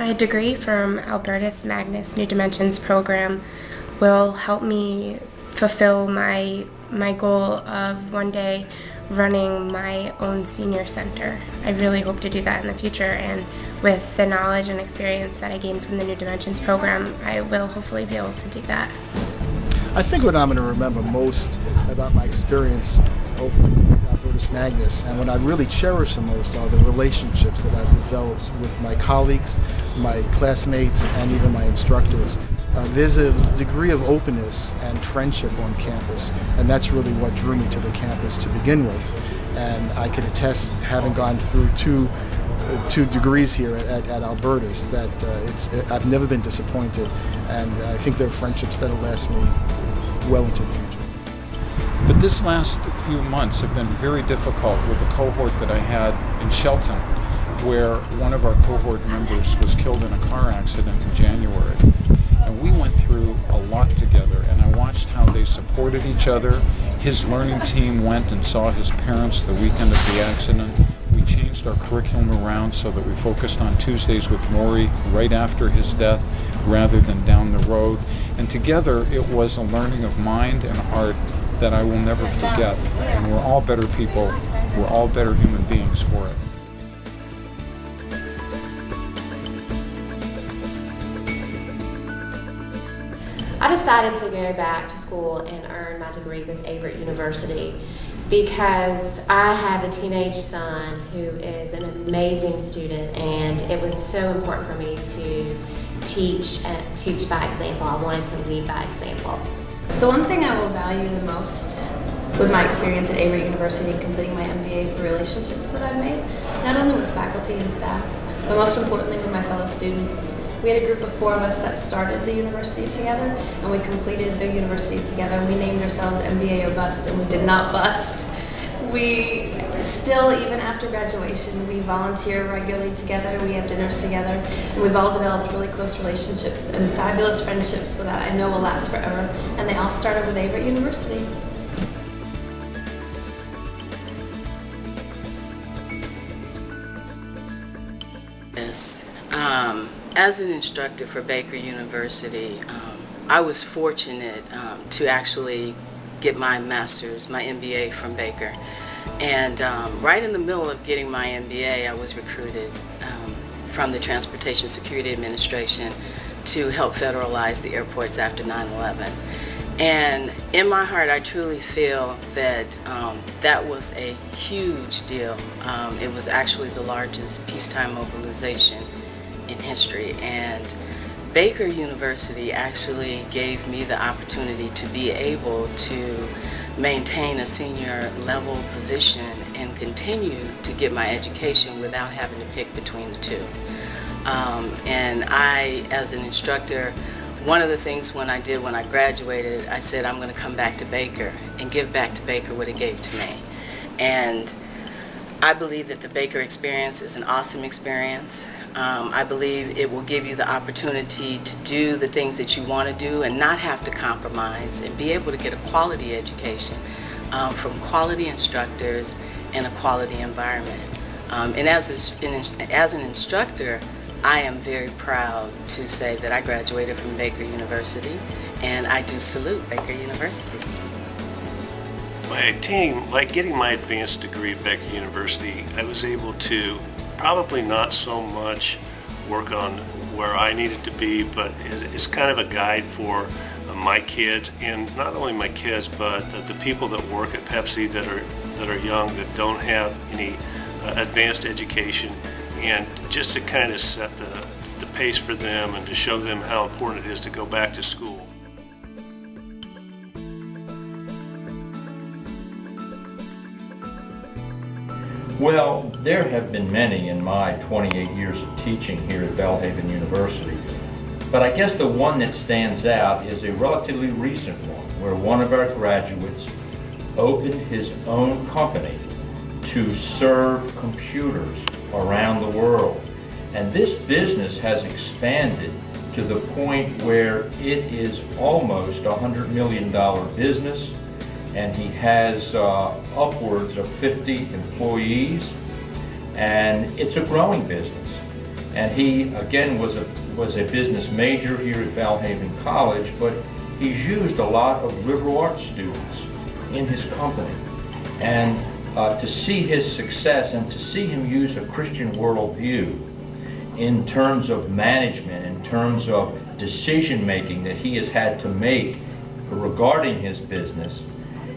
My degree from Albertus Magnus New Dimensions program will help me fulfill my goal of one day running my own senior center. I really hope to do that in the future, and with the knowledge and experience that I gained from the New Dimensions program, I will hopefully be able to do that. I think what I'm going to remember most about my experience over at Albertus Magnus, and what I really cherish the most, are the relationships that I've developed with my colleagues, my classmates, and even my instructors. There's a degree of openness and friendship on campus, and that's really what drew me to the campus to begin with. And I can attest, having gone through two degrees here at Albertus, that I've never been disappointed, and I think there are friendships that'll last me well into the future. But this last few months have been very difficult with a cohort that I had in Shelton, where one of our cohort members was killed in a car accident in January. And we went through a lot together, and I watched how they supported each other. His learning team went and saw his parents the weekend of the accident. We changed our curriculum around so that we focused on Tuesdays with Maury right after his death rather than down the road. And together it was a learning of mind and heart that I will never forget. And we're all better people, we're all better human beings for it. I decided to go back to school and earn my degree with Averett University because I have a teenage son who is an amazing student, and it was so important for me to teach by example. I wanted to lead by example. The one thing I will value the most with my experience at Averett University and completing my MBA is the relationships that I've made, not only with faculty and staff, but most importantly with my fellow students. We had a group of 4 of us that started the university together, and we completed the university together. We named ourselves MBA or Bust, and we did not bust. We still, even after graduation, we volunteer regularly together, we have dinners together, and we've all developed really close relationships and fabulous friendships that I know will last forever, and they all started with Averett University. Yes. As an instructor for Baker University, I was fortunate to actually get my master's, my MBA from Baker. And right in the middle of getting my MBA, I was recruited from the Transportation Security Administration to help federalize the airports after 9/11. And in my heart, I truly feel that that was a huge deal. It was actually the largest peacetime mobilization in history, and Baker University actually gave me the opportunity to be able to maintain a senior level position and continue to get my education without having to pick between the two. And I, as an instructor, one of the things when I graduated, I said I'm going to come back to Baker and give back to Baker what it gave to me. And I believe that the Baker experience is an awesome experience. I believe it will give you the opportunity to do the things that you want to do and not have to compromise, and be able to get a quality education from quality instructors in a quality environment. And as an instructor, I am very proud to say that I graduated from Baker University, and I do salute Baker University. By getting my advanced degree at Baker University, I was able to probably not so much work on where I needed to be, but it's kind of a guide for my kids, and not only my kids, but the people that work at Pepsi that are young, that don't have any advanced education, and just to kind of set the pace for them and to show them how important it is to go back to school. Well, there have been many in my 28 years of teaching here at Belhaven University, but I guess the one that stands out is a relatively recent one, where one of our graduates opened his own company to serve computers around the world. And this business has expanded to the point where it is almost a $100 million business, and he has upwards of 50 employees, and it's a growing business. And he, again, was a business major here at Belhaven College, but he's used a lot of liberal arts students in his company. And to see his success and to see him use a Christian worldview in terms of management, in terms of decision making that he has had to make regarding his business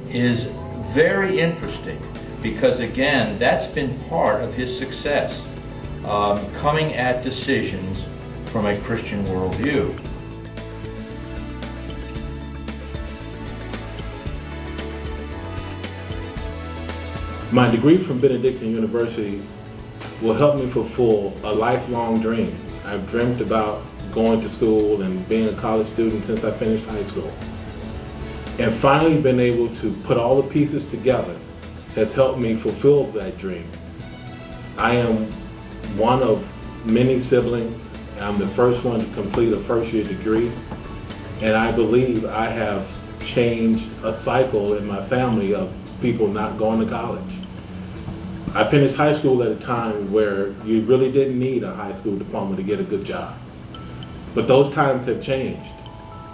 is very interesting, because again, that's been part of his success, coming at decisions from a Christian worldview. My degree from Benedictine University will help me fulfill a lifelong dream. I've dreamt about going to school and being a college student since I finished high school. And finally been able to put all the pieces together has helped me fulfill that dream. I am one of many siblings. I'm the first one to complete a first-year degree, and I believe I have changed a cycle in my family of people not going to college. I finished high school at a time where you really didn't need a high school diploma to get a good job. But those times have changed,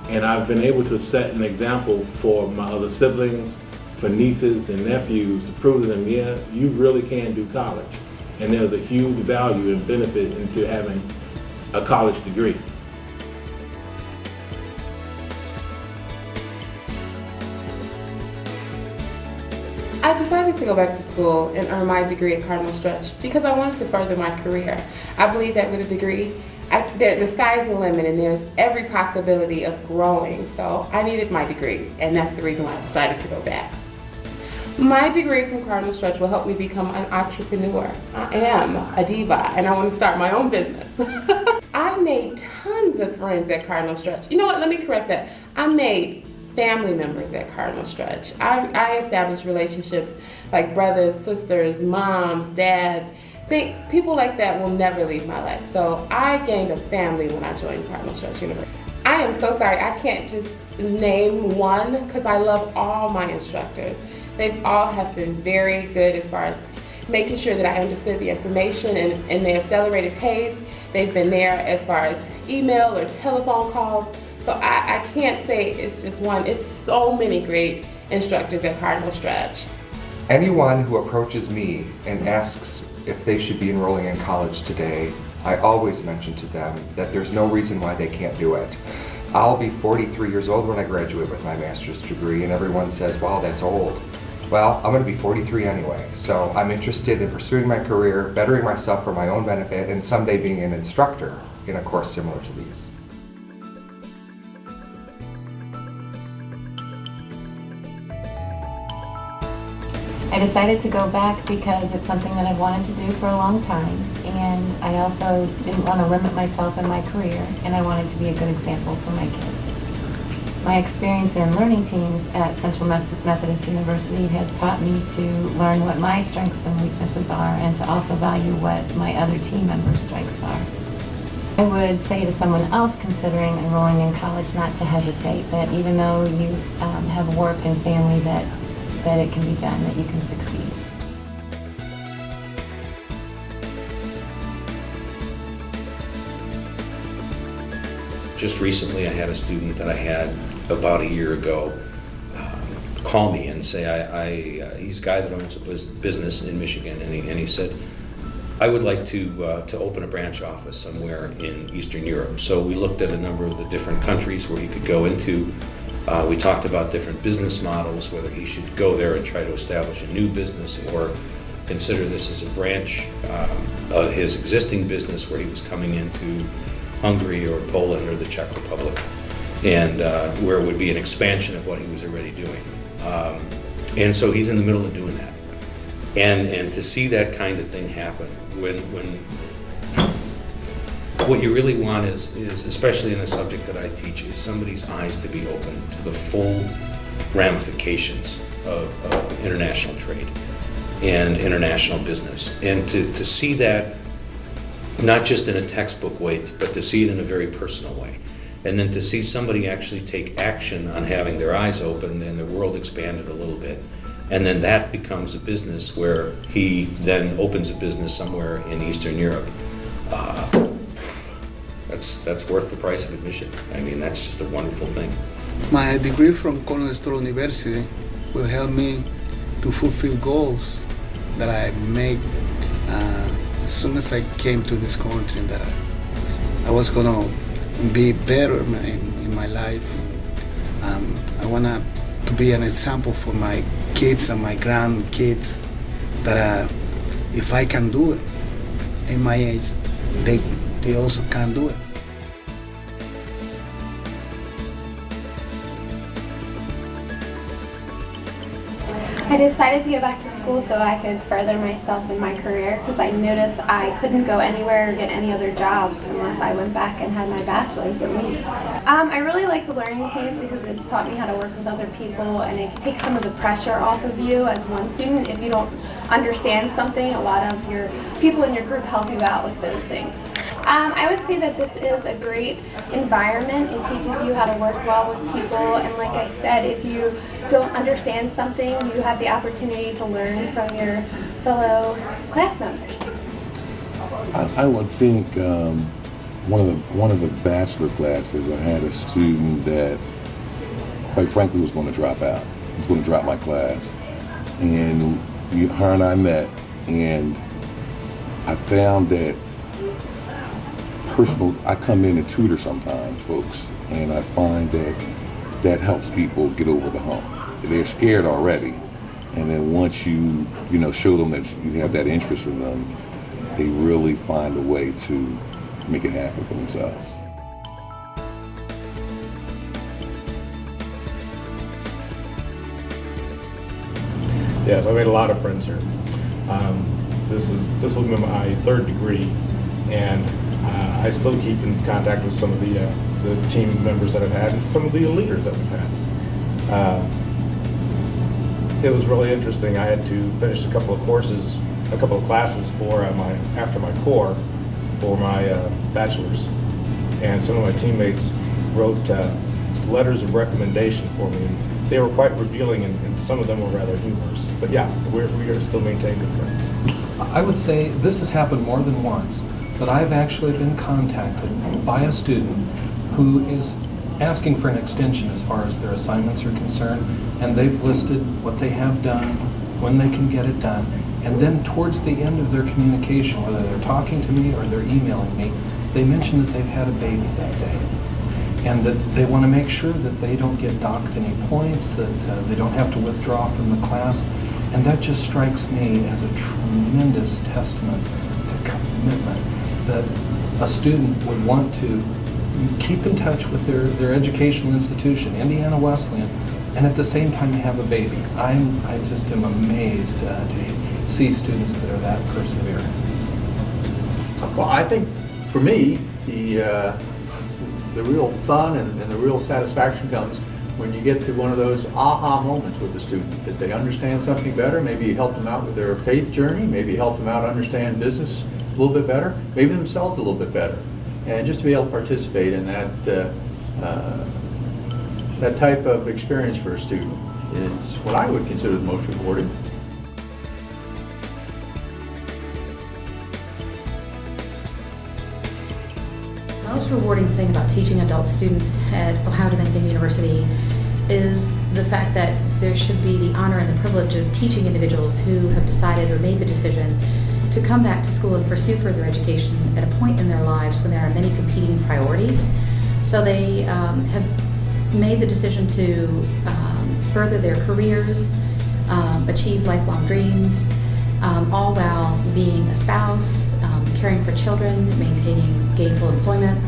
and I've been able to set an example for my other siblings, for nieces and nephews, to prove to them, yeah, you really can do college. And there's a huge value and benefit into having a college degree. I decided to go back to school and earn my degree at Cardinal Stretch because I wanted to further my career. I believe that with a degree, the sky's the limit and there's every possibility of growing. So I needed my degree, and that's the reason why I decided to go back. My degree from Cardinal Stretch will help me become an entrepreneur. I am a diva and I want to start my own business. I made tons of friends at Cardinal Stretch. You know what, let me correct that. I made family members at Cardinal Stretch. I established relationships like brothers, sisters, moms, dads. People like that will never leave my life. So I gained a family when I joined Cardinal Stretch University. I am so sorry, I can't just name one because I love all my instructors. They all have been very good as far as making sure that I understood the information and the accelerated pace. They've been there as far as email or telephone calls. So I can't say it's just one. It's so many great instructors at Cardinal Stretch. Anyone who approaches me and asks if they should be enrolling in college today, I always mention to them that there's no reason why they can't do it. I'll be 43 years old when I graduate with my master's degree, and everyone says, wow, that's old. Well, I'm going to be 43 anyway, so I'm interested in pursuing my career, bettering myself for my own benefit, and someday being an instructor in a course similar to these. I decided to go back because it's something that I've wanted to do for a long time, and I also didn't want to limit myself in my career, and I wanted to be a good example for my kids. My experience in learning teams at Central Methodist University has taught me to learn what my strengths and weaknesses are, and to also value what my other team members' strengths are. I would say to someone else considering enrolling in college not to hesitate, that even though you have work and family, that it can be done, that you can succeed. Just recently I had a student that I had about a year ago call me and say, he's a guy that owns a business in Michigan, and he said, I would like to open a branch office somewhere in Eastern Europe. So we looked at a number of the different countries where he could go into. We talked about different business models, whether he should go there and try to establish a new business or consider this as a branch of his existing business where he was coming into Hungary or Poland or the Czech Republic, and where it would be an expansion of what he was already doing. And so he's in the middle of doing that. And to see that kind of thing happen, when what you really want is, especially in the subject that I teach, is somebody's eyes to be open to the full ramifications of international trade and international business. And to see that not just in a textbook way, but to see it in a very personal way. And then to see somebody actually take action on having their eyes opened and their world expanded a little bit. And then that becomes a business where he then opens a business somewhere in Eastern Europe. that's worth the price of admission. I mean, that's just a wonderful thing. My degree from Cornell State University will help me to fulfill goals that I made as soon as I came to this country, that I was going to be better in my life. I want to be an example for my kids and my grandkids that if I can do it in my age, they also can do it. I decided to go back to school so I could further myself in my career because I noticed I couldn't go anywhere or get any other jobs unless I went back and had my bachelor's at least. I really like the learning teams because it's taught me how to work with other people, and it takes some of the pressure off of you as one student. If you don't understand something, a lot of your people in your group help you out with those things. I would say that this is a great environment. It teaches you how to work well with people, and like I said, if you don't understand something, you have the opportunity to learn from your fellow class members. I would think one of the bachelor classes, I had a student that, quite frankly, was going to drop out. He was going to drop my class, and her and I met, and I found that I come in and tutor sometimes, folks, and I find that helps people get over the hump. They're scared already, and then once you show them that you have that interest in them, they really find a way to make it happen for themselves. Yes, I made a lot of friends here. This will be my third degree, and I still keep in contact with some of the team members that I've had and some of the leaders that we've had. It was really interesting. I had to finish a couple of classes for after my core for my bachelor's, and some of my teammates wrote letters of recommendation for me. And they were quite revealing, and some of them were rather humorous. But yeah, we are still maintaining good friends. I would say this has happened more than once, that I've actually been contacted by a student who is asking for an extension as far as their assignments are concerned, and they've listed what they have done, when they can get it done, and then towards the end of their communication, whether they're talking to me or they're emailing me, they mention that they've had a baby that day, and that they want to make sure that they don't get docked any points, that they don't have to withdraw from the class, and that just strikes me as a tremendous testament to commitment, that a student would want to keep in touch with their educational institution, Indiana Wesleyan, and at the same time have a baby. I just am amazed to see students that are that persevering. Well, I think for me, the real fun and the real satisfaction comes when you get to one of those aha moments with the student, that they understand something better. Maybe you help them out with their faith journey, maybe you help them out understand business a little bit better, maybe themselves a little bit better. And just to be able to participate in that type of experience for a student is what I would consider the most rewarding. The most rewarding thing about teaching adult students at Ohio Dominican University is the fact that there should be the honor and the privilege of teaching individuals who have decided or made the decision to come back to school and pursue further education at a point in their lives when there are many competing priorities. So they have made the decision to further their careers, achieve lifelong dreams, all while being a spouse, caring for children, maintaining gainful employment,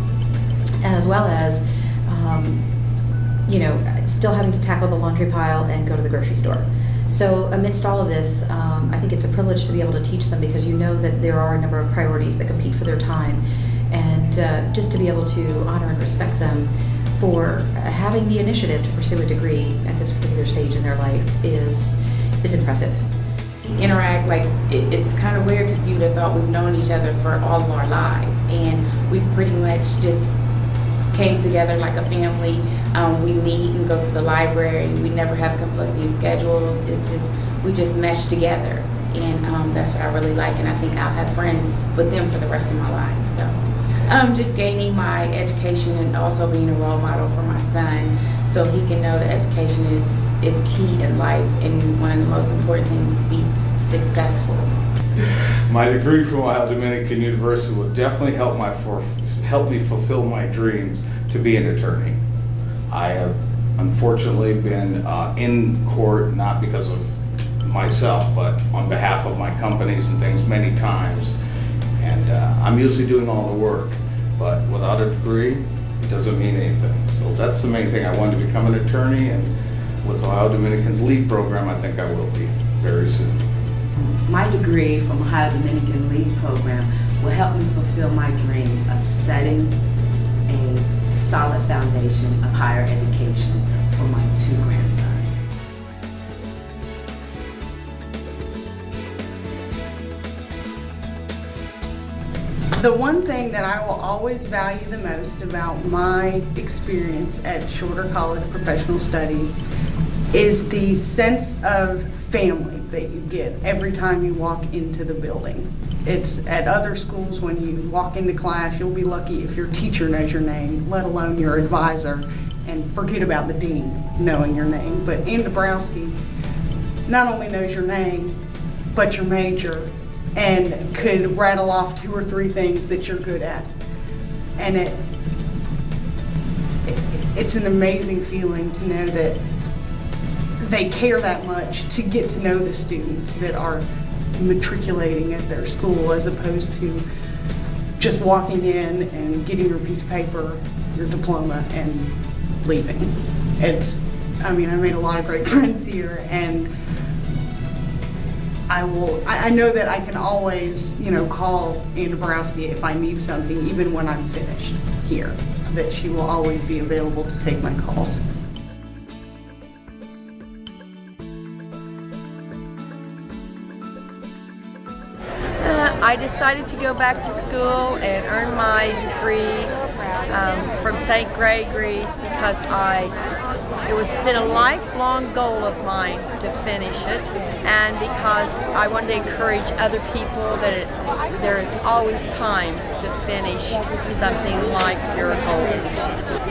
as well as still having to tackle the laundry pile and go to the grocery store. So amidst all of this, I think it's a privilege to be able to teach them, because you know that there are a number of priorities that compete for their time, and just to be able to honor and respect them for having the initiative to pursue a degree at this particular stage in their life is impressive. Interact, it's kind of weird because you would have thought we've known each other for all of our lives, and we've pretty much just came together like a family. We meet and go to the library. We never have conflicting schedules. It's just, we just mesh together, and that's what I really like, and I think I'll have friends with them for the rest of my life. So Just gaining my education and also being a role model for my son, so he can know that education is key in life and one of the most important things to be successful. My degree from Ohio Dominican University will definitely help me fulfill my dreams to be an attorney. I have unfortunately been in court, not because of myself, but on behalf of my companies and things many times. And I'm usually doing all the work, but without a degree, it doesn't mean anything. So that's the main thing. I wanted to become an attorney, and with Ohio Dominican's LEAD program, I think I will be very soon. My degree from Ohio Dominican LEAD program will help me fulfill my dream of setting a solid foundation of higher education for my 2 grandsons. The one thing that I will always value the most about my experience at Shorter College Professional Studies is the sense of family that you get every time you walk into the building. It's at other schools, when you walk into class, you'll be lucky if your teacher knows your name, let alone your advisor, and forget about the dean knowing your name. But in Dabrowski, not only knows your name, but your major, and could rattle off 2 or 3 things that you're good at. And it's an amazing feeling to know that they care that much to get to know the students that are matriculating at their school, as opposed to just walking in and getting your piece of paper, your diploma, and leaving. I made a lot of great friends here, and I know that I can always, call Ann Dabrowski if I need something, even when I'm finished here, that she will always be available to take my calls. I decided to go back to school and earn my degree from St. Gregory's because it's been a lifelong goal of mine to finish it, and because I wanted to encourage other people that there is always time to finish something like your goals.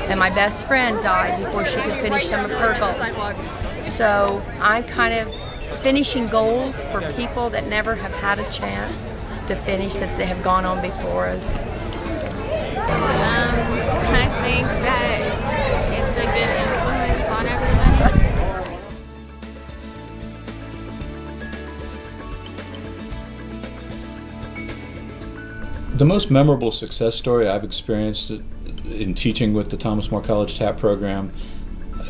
And my best friend died before she could finish some of her goals. So I'm kind of finishing goals for people that never have had a chance to finish, that they have gone on before us. I think that it's a good influence on everybody. The most memorable success story I've experienced in teaching with the Thomas More College TAP program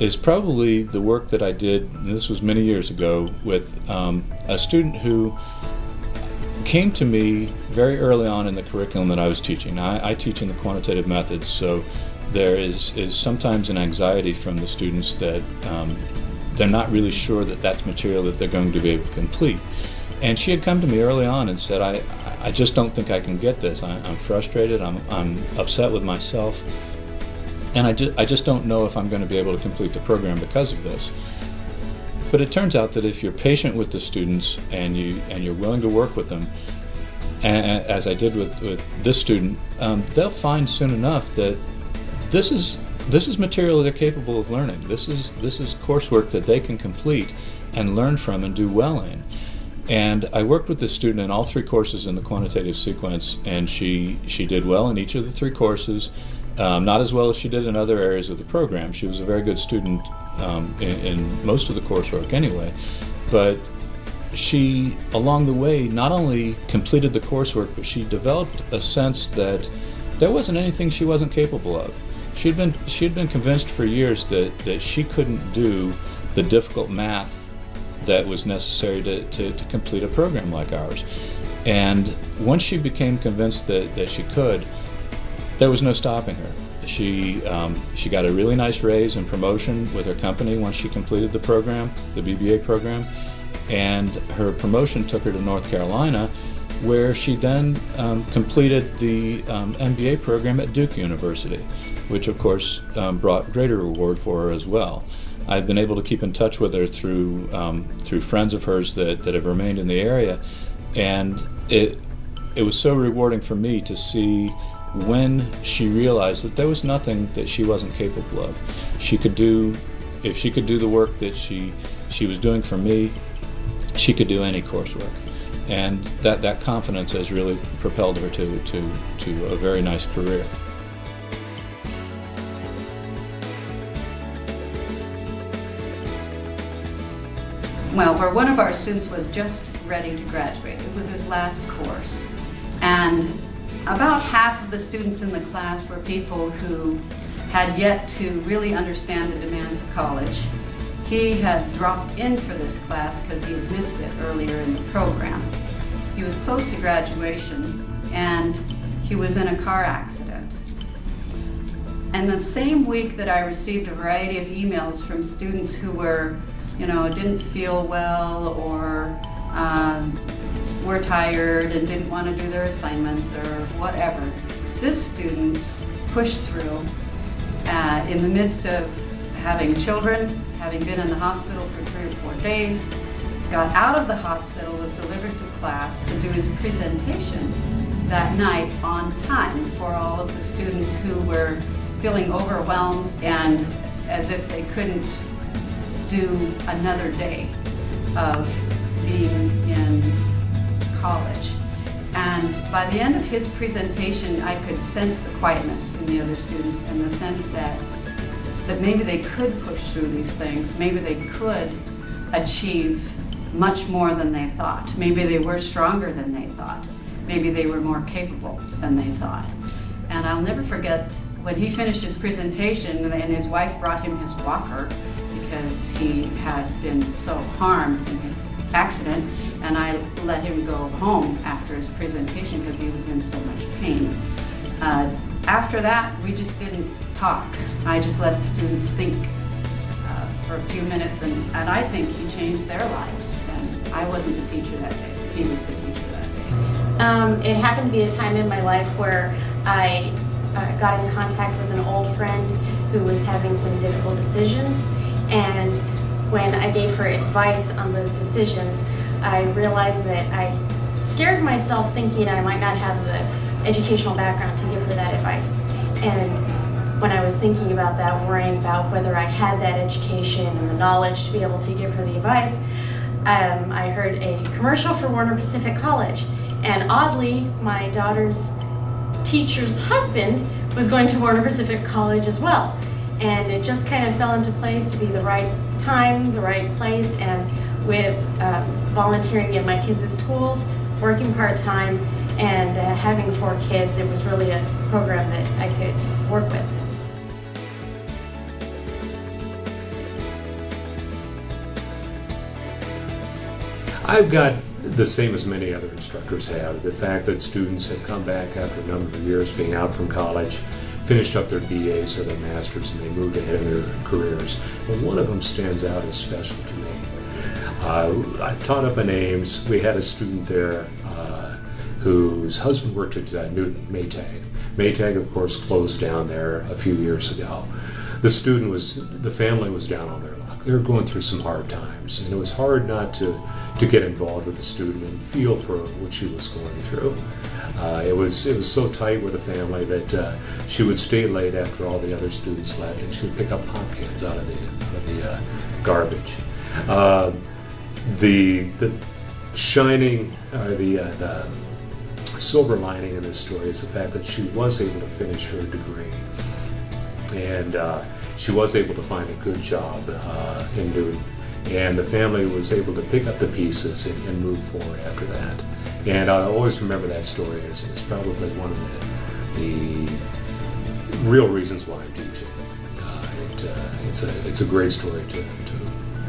is probably the work that I did, and this was many years ago, with a student who came to me very early on in the curriculum that I was teaching. I teach in the quantitative methods, so there is sometimes an anxiety from the students that they're not really sure that that's material that they're going to be able to complete. And she had come to me early on and said, I just don't think I can get this. I'm frustrated, I'm upset with myself, and I just don't know if I'm going to be able to complete the program because of this. But it turns out that if you're patient with the students and you're willing to work with them, and as I did with this student, they'll find soon enough that this is material they're capable of learning. This is coursework that they can complete and learn from and do well in. And I worked with this student in all 3 courses in the quantitative sequence, and she did well in each of the 3 courses. Not as well as she did in other areas of the program. She was a very good student in most of the coursework anyway, but she, along the way, not only completed the coursework, but she developed a sense that there wasn't anything she wasn't capable of. She had been convinced for years that she couldn't do the difficult math that was necessary to complete a program like ours. And once she became convinced that she could, there was no stopping her. She got a really nice raise and promotion with her company once she completed the program, the BBA program, and her promotion took her to North Carolina, where she then completed the MBA program at Duke University, which of course brought greater reward for her as well. I've been able to keep in touch with her through friends of hers that have remained in the area, and it was so rewarding for me to see when she realized that there was nothing that she wasn't capable of. She could do, if she could do the work that she was doing for me, she could do any coursework. And that confidence has really propelled her to a very nice career. Well, where one of our students was just ready to graduate. It was his last course. And about half of the students in the class were people who had yet to really understand the demands of college. He had dropped in for this class because he had missed it earlier in the program. He was close to graduation and he was in a car accident. And the same week that I received a variety of emails from students who were, didn't feel well or were tired and didn't want to do their assignments or whatever, this student pushed through in the midst of having children, having been in the hospital for 3 or 4 days, got out of the hospital, was delivered to class to do his presentation that night on time for all of the students who were feeling overwhelmed and as if they couldn't do another day of being in college. And by the end of his presentation, I could sense the quietness in the other students and the sense that maybe they could push through these things. Maybe they could achieve much more than they thought. Maybe they were stronger than they thought. Maybe they were more capable than they thought. And I'll never forget when he finished his presentation and his wife brought him his walker because he had been so harmed in his accident, and I let him go home after his presentation because he was in so much pain. After that, we just didn't talk. I just let the students think for a few minutes, and I think he changed their lives. And I wasn't the teacher that day. He was the teacher that day. It happened to be a time in my life where I got in contact with an old friend who was having some difficult decisions, and when I gave her advice on those decisions, I realized that I scared myself thinking I might not have the educational background to give her that advice. And when I was thinking about that, worrying about whether I had that education and the knowledge to be able to give her the advice, I heard a commercial for Warner Pacific College. And oddly, my daughter's teacher's husband was going to Warner Pacific College as well. And it just kind of fell into place to be the right time, the right place, and with volunteering in my kids' schools, working part-time, and having 4 kids, it was really a program that I could work with. I've got the same as many other instructors have, the fact that students have come back after a number of years being out from college, finished up their BAs or their masters, and they moved ahead in their careers. But one of them stands out as special to me. I've taught up in Ames. We had a student there whose husband worked at Newton Maytag. Maytag, of course, closed down there a few years ago. The family was down on their luck. They were going through some hard times, and it was hard not to get involved with the student and feel for what she was going through. It was so tight with the family that she would stay late after all the other students left, and she would pick up pop cans out of the garbage. The shining, the silver lining in this story is the fact that she was able to finish her degree, and she was able to find a good job in Newton, and the family was able to pick up the pieces and move forward after that. And I'll always remember that story as probably one of the real reasons why I'm teaching. It's a great story to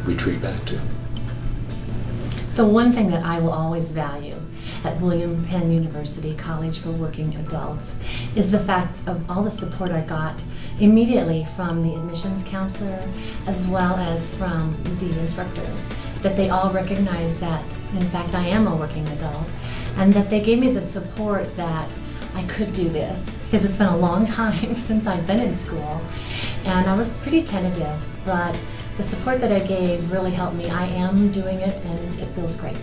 retreat back to. The one thing that I will always value at William Penn University College for Working Adults is the fact of all the support I got immediately from the admissions counselor as well as from the instructors, that they all recognized that in fact I am a working adult, and that they gave me the support that I could do this, because it's been a long time since I've been in school and I was pretty tentative, but the support that I gave really helped me. I am doing it and it feels great.